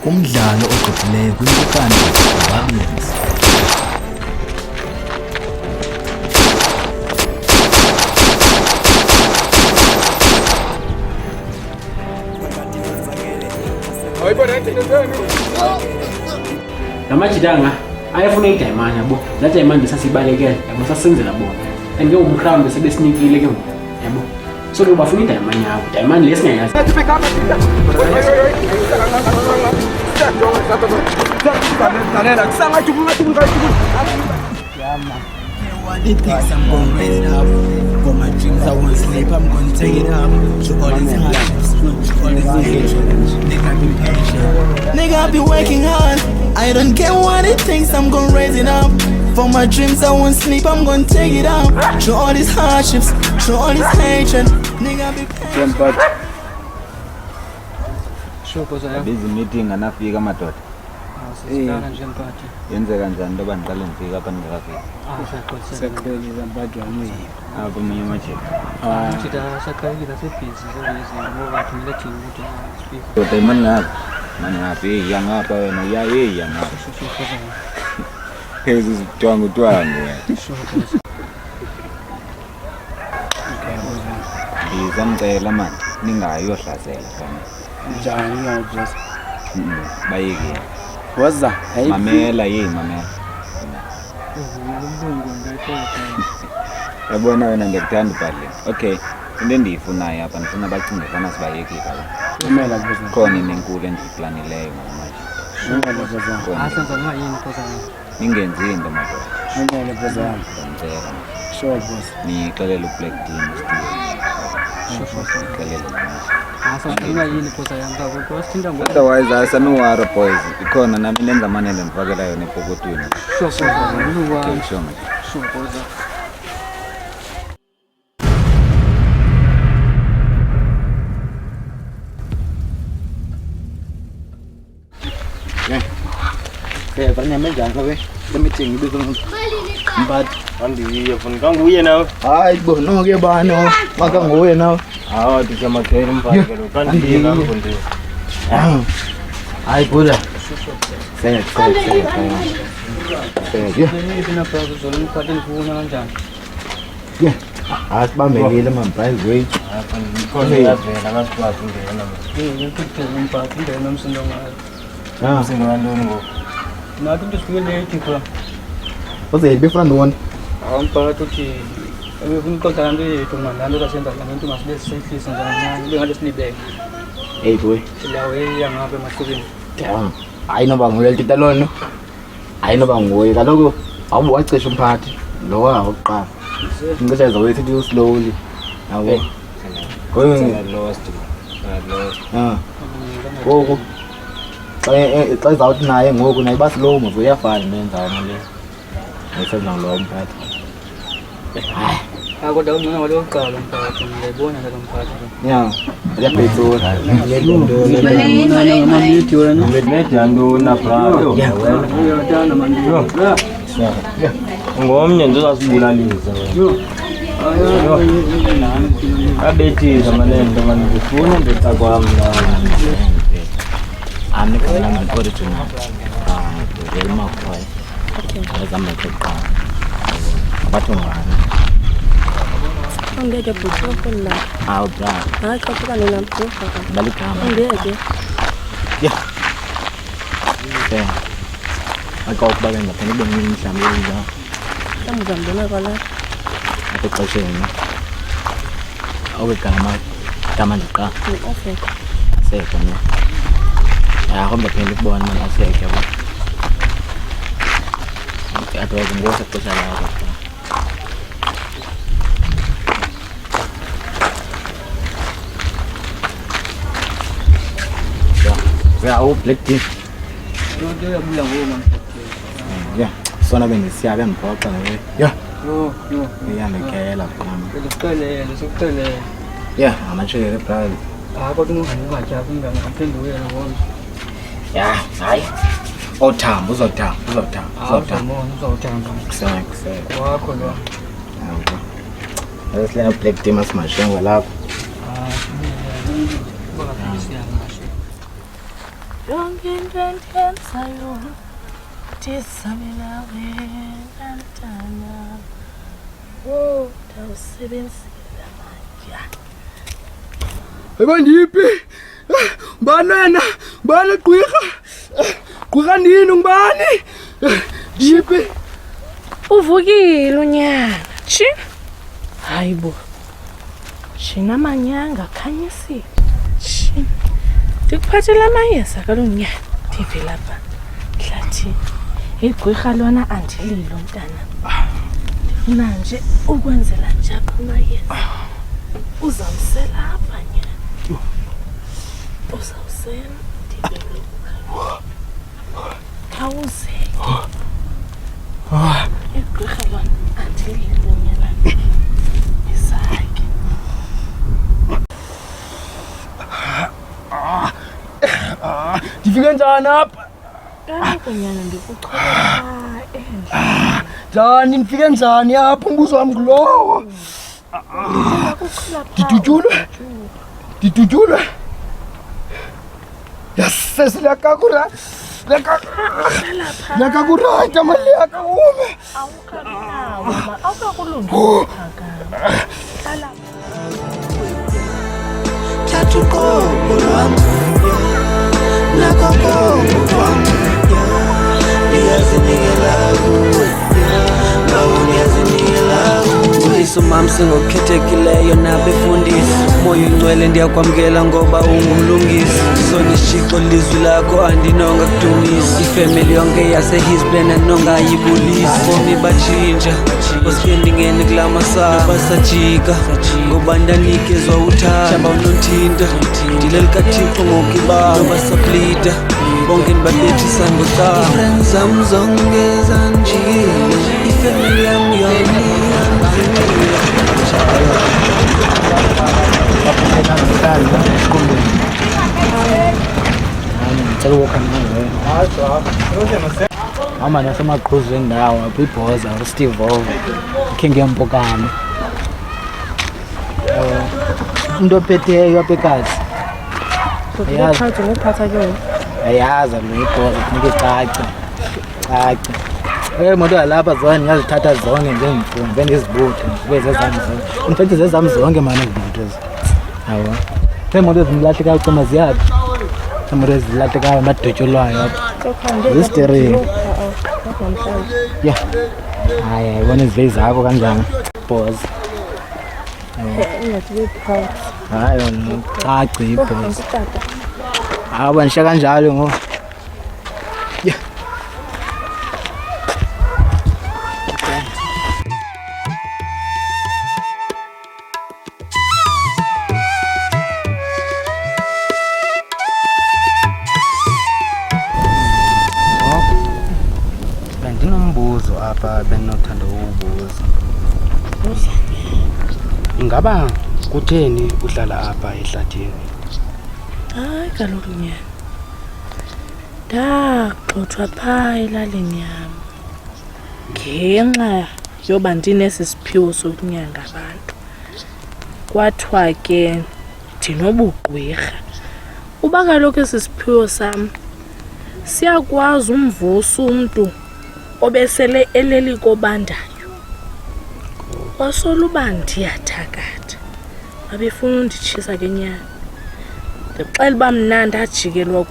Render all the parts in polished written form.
Umdlalo ogqibeleyo kwimpukane Babins. Namajidanga ayafuna idayimani yabo. La dayimani besasibalekela yabo sasenzela bona. And ke umcrown bese besinikile ke ngoku yabo. So ke bafuna idayimani yabo. Dayimani lesingayazi. It thinks I'm gonna raise it up. For my dreams, I won't sleep, I'm gonna take it up. To all these hardships, to all these hatred. Nigga, be patient. Nigga, I be working hard. I don't care what it thinks, I'm gonna raise it up. For my dreams, I won't sleep, I'm gonna take it up. To all these hardships, to all this hatred. Nigga, be patient. Busy meeting anafika madoda. Yenzeka njani ndoba ngiqale ngifika apha ngingafiki? Sekweleza mbadwane. Apho munye manje. Sakayikela sebhizi ngoba thina thina ukuthi Doda imani ngapha. Mani ngaphi yangapha wena yangapha. Hezi zidonga utwangu wena. Ngizamcela manje ningayohlasela kana. njani ngiyajeza. Bayeke. Waza Mamela mamela. Yabona wena ngikuthanda ibhadle. Okay. Into endiyifunayo apha ndifuna bacinge fana sibayeke kala. kumela kuzo. Khona inenkulu endiyiplanileyo manje. Kumela kuzo. Asenza ngayini kodwa. Ningenzi into madoda. Kumela kuzo. Ngicela. Sure boss. Nixelele uBlack Team Steve. Nixelele manje. Asenza ngayini kodwa yanga kodwa sithinda ngo. Otherwise asanuwara boys. Ikhona nami nenza amanele ndifakela yona epokotweni. Sure nguluwa. Okay, sure manje. Sure kodwa. Banya menjani kabe? Lemeeting ibizo Mbad Andiye funa kanguye nawe. hayi bo no ke bani maka nguwe nawe. Hawa ndijamakela umphakelo kandiye ngakundi. Hayi buda. Sek. Ngifuna phakathi zona ngiphathe ngifuna kanjani. Yeah. Asibambekile man-price way. Apha ndikhona yavela ngasikwazi ungena manje. Ngikuthi ngiphathe indlela nomsindo ngayo. Umsindo wantoni ngoku? Nathi into sifike late kwa. Uze befuna ndoni. Awumphakathi uthi ufuna uqoqa lanto yethu manje lanto kasenza lanto masibe sisehlisa njani bengathi sinibeke. Hey boy. Lawe yangapha emahlukeni. Damn. Hayi noba nguwe tita lono. Hayi noba nguwe kaloku awubu wacisha umphathi. Lo wakuqala. Ngicela zawethu slowly. Yabo. Ngoye Lost. ngoku xa izawuthi naye ngoku naye baslow move uyafana nenzana le esenza lo mphathi. Kodwa ungena wale oqala umphakathi ngiyayibona lo mphathi. Yeah, uyabhetsona. Ngiyayibona wena. Ngimedmede yantoni bra? Uyatana manje. Ngomnye ndizasibulalisa wena. Abethiza manento manje ngifuna ndetsa kwami la. Ami khona ngikho ukuthi na. Ngeke makhaya. Okay. Azama ukuqala. Abathu ngani? Angeke buthoko la. Awu bra. Hayi xoxa nonamphupha. Baligama. Angeke. Yeah. Okay. Akuba benza phela ibonile mhlawumbe yini. Ngizambona kwala. Akuxesheni. Gama ndiqa. Okay. Seka mina. Ahomba phela ukubona mina aseke yabo. Atwazi ngosa xesha lakho. Yeah, Black Team. Yo yabuya ngoma. Yeah, sona bengisiya bengiphoqa nawe. Yeah. Yo. Iyandikela phela. Ngicela. Yeah, amashele brother. Kodwa ungahamba ungajabi ingane aphenduke ngona. Yeah, hayi. Othamba uzothamba. Uzawuthanda. Kuseke. Wakho lo. Yabo. Asilena Black Team asimashengo lapho. into endiyenzayo ndizamelawe kantana. Oh, ndawusebenzile amandla. Ebandiphi? Banana, bana gqirha. Gqirha nini ngubani? Diphi? Uvukile unyana. Chi? Hayibo. Shina manyanga khanyisile. Chi? Ndikuphathela amayeza kalonyana. Ndivela pha. Hlathi. Igqirha lona andililo mntana. Ndifuna nje ukwenzela nje apha amayeza. Uzawusela apha nyana. Uzawusela ndivela. Khawuze. Igqirha lona andililo nyana. Isake. Ndifike njani apha? Kaloku nyana ndikuchola endle. Njani ndifike njani apha umbuzo wami ngulowo? Didutyulwe. Yasesilakakura. Lakakurayita mali yakaume. Awukanawo ma awukakulungile phakama. Hlala Thatha uqobo lwami nakho konke kwami niyazinikela kuwe nawe niyazinikela kuwe umam singokhethekileyo nabefundisi moya ingcwele ndiyakwamkela ngoba ungumlungisi sonishiko lizwi lakho andinonga kudumisa ifamily yonke yasehisben andinongayibulisa bomi batshintsha osike ndingene kula masango basajika ngoba ndanikezwa uthando unothinta ndileli kathixo ngokuba nobasaplita bonke ndibabethisa ngocala ifriends zam zonke zanjile ifamily yam yonke Ngicela ukukha nawe. Mama nasemaqhuzweni ndawo apha ibhoza uSteve Ove. Khe ngempokane. Into ophetheyo apha ekhaya. Uyaphatha ngophatha ke. Ayaza lo ibhoza kunika icaca. Moto yalapha zona ngiyazithatha zonke njengimfundo bendizibuthe kwezezami zonke. Infethi zezami zonke manje ngibuthe. Hawo. Moto ezimlahlekayo ucima ziyaphi? Moto ezilahlekayo amadotyolwayo apha. Listereo. Yeah. Hayi yabona izivezi zakho kanjani? Boss. Ungathi bephathi. Hayi yona caca ibhoss. Hawa nisha kanjalo ngo. Yeah. Bendinombuzo apha benothanda ukubuza. Ingaba kutheni uhlala apha ehlathini? Hayi kaloku nyana. Ndagxothwa phaa elalini yam. Ngenxa yoba ndinesi siphiwo sokunyanga abantu. Kwathiwa ke ndinobugqwirha. Uba kaloku esi siphiwo sam siyakwazi umvusa umntu obesele eleli kobandayo. Wasola uba ndiyathakatha. Babefuna unditshisa ke nyana. Ndixela uba mna ndajikelwa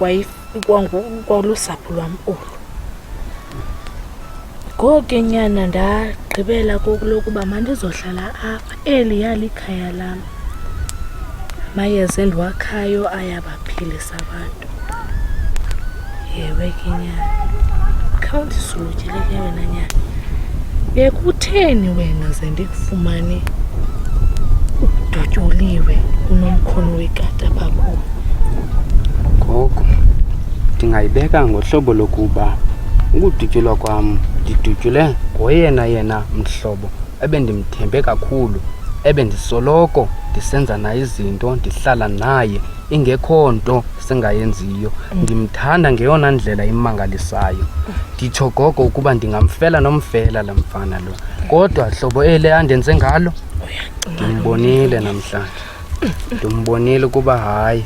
kwalusapho lwam olu. Ngoku nyana ndagqibela kokulokuba mandizohlala apha eliya likhaya lam. Amayeza endiwakhayo ayabaphilisa abantu. Yewe ke nyana. Khawundisulutyele ke wena nyana. Bekutheni wena ze ndikufumane udotyoliwe unomkhono wekata bakho? Ngoku ndingayibeka ngohlobo lokuba ukudutyulwa kwam ndidutyule ngoyena mhlobo ebendimthembe kakhulu, ebendisoloko ndisenza naye izinto, ndihlala naye ingekho nto singayenziyo. Ndimthanda ngeyona ndlela imangalisayo. Nditsho gogo ukuba ndingamfela nomfela la mfana lo, kodwa hlobo ele andenze ngalo ndimbonile namhlanje. Ndimbonile ukuba hayi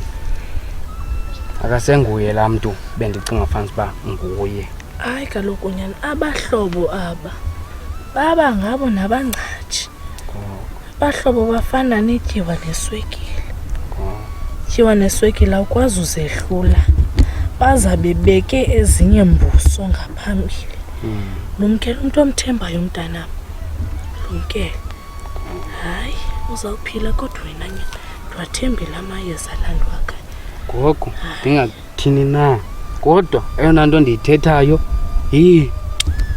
akasenguye laa mntu bendicinga fanisa uba nguye. Hayi kaloku nyani abahlobo aba baba ngabo nabangcaji. Abahlobo bafana netyiwa neswekile. Tyiwa neswekile awukwazi uzehlula. Bazabe beke ezinye mbuso ngaphambili. Lumkele umuntu omthembayo umntanam. Lumkele. Hayi uzawuphila kodwa wena nyana ndiwathembile amayeza landwa kanye. Gogo ndingathini na kodwa eyona nto ndiyithethayo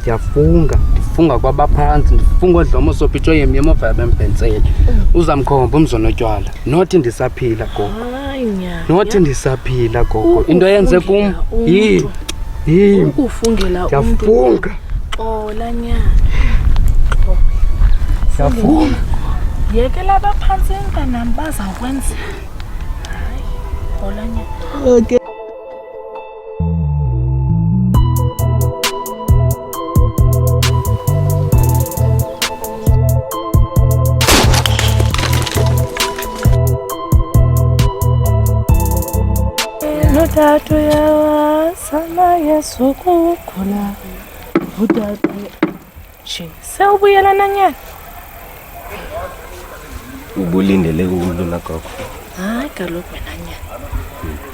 ndifunga kwabaphantsi, ndifunga odlomo sopitsho yemyemofa yabembhentsele. Uzamkhomba umzonotywala nothi ndisaphila gogo. Hayi nyana. Nothi ndisaphila gogo. Into yenze kum ukufungela umuntu. Ndiyafunga. Xola nyana. Ndiyafunga. Yekela abaphantsi mntanam bazawukwenza. Hayi xola nyana. Okay. Utatu yawa sana Yesu kukula. Utatu sewubuyela nanyana. Ubulindele umuntu nakho. Hayi kaloku wena nyana.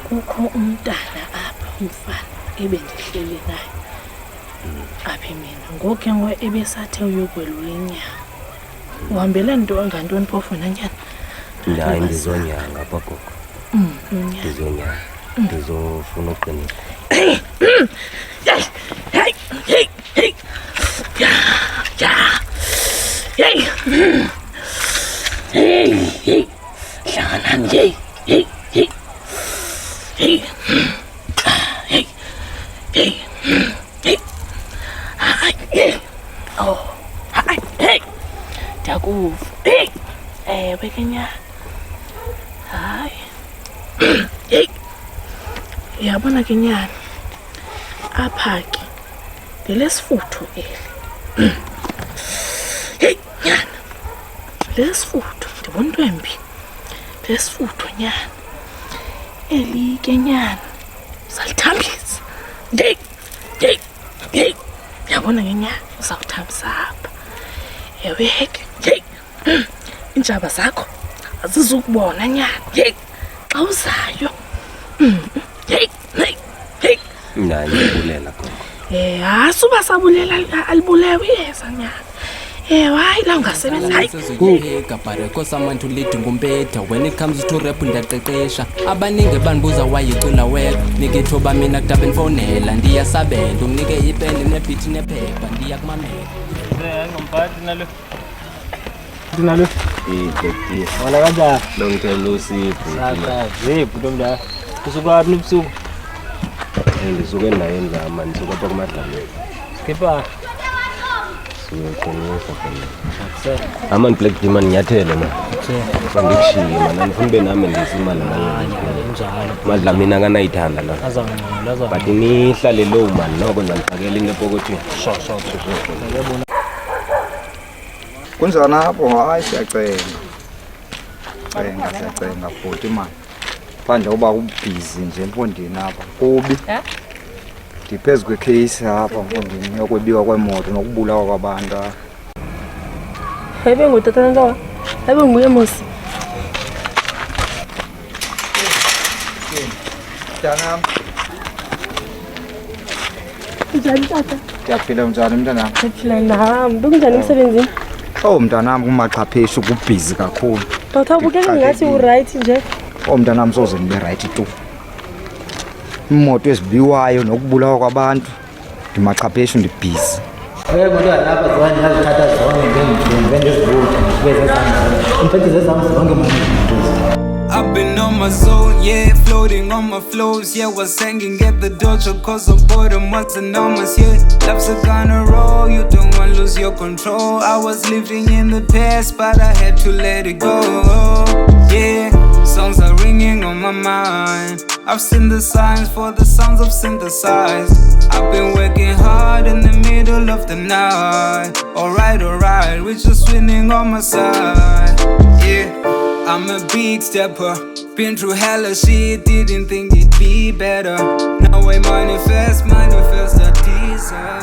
Kukho umntana apha umfana ebendihleli naye. Apha mina ngoke ngoe ebesathe uyokwelula inyawo. Uhambele nto ngantoni phofu nanyana? Hayi ndizonyanga apha gogo. Ndizonyanga. Ndizofuna uqinisa. Hey. Hlangana nje. Oh. Hey. Ndakuva. Bekenya. Hayi. Yabona ke nyana apha ke ngelesifutho eli. Hey nyana lesifutho ndibona into embi. Lesifutho nyana eli ke nyana salithambisa. Yabona ke nyana uzawuthambisa apha. Ewe ke injaba zakho azizukubona nyana. Xa uzayo Naye ubulela gogo. Asuba sabulela alibulewe yesa nyana. Hayi la ungasebenza hayi. Gabareko someone to lead ngumpetha. When it comes to rap ndiyaqeqesha. Abaningi bandibuza wayicula wena. Nikithuba mina kudaba mfonela ndiyasabela unike ipeni nebeat nephepha ndiyakumamela. Ngomphathi nalo. Dinalo. Dekti. Wala kanjani? Longithe uSipho. Zipho ntombi. Kusuka aphi nobusuku? Ndisuke endaweni zami, ndisuka apha kumadlamini. Skipper. Siyoqinisa phela. Aman Black Demon nyathele man. Bangikushiye man, andifuni be nami ndisimali ngalo. Madlamini akanayithanda la. Azangcola. But nihlale low man noko ndifakela into epokothweni. Sho. Kunjani apho? Hayi siyacenga. Siyacenga futhi man. Phandle uba ubhizi nje emfondini apha. Kubi. Ndiphezu kwecase apha emfondini yokwebiwa kwemoto nokubulawa kwabantu. Hayibe ngutata nto. Hayibe nguye mosi. Mntanam. Njani tata? Ndiyaphila mnjani mntanam? Ndiphila nami. Bekunjani emsebenzini? Oh mntanam kumaqhapheshu kubhizi kakhulu. Tata ubukeka ngathi uright nje. Oh mntanam soze nibe right tu. Imoto ezibiwayo nokubulawa kwabantu ndimaqhapheshu ndibhizi. Mntwana lapha zonke yazithatha zonke ngezibutho imphethe zezami zonke manje. I've been on my zone, yeah, floating on my flows, yeah, was hanging at the dojo cause of boredom, what's enormous, yeah, love's a gonna roll, you don't wanna lose your control, I was living in the past, but I had to let it go, yeah, songs are ringing on my mind, I've seen the signs for the sounds of synthesized, I've been working hard in the middle of the night, alright, we're just winning on my side, yeah. I'm a big stepper. Been through hella shit, didn't think it'd be better. Now I manifest, I deserve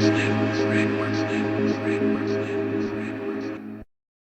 it.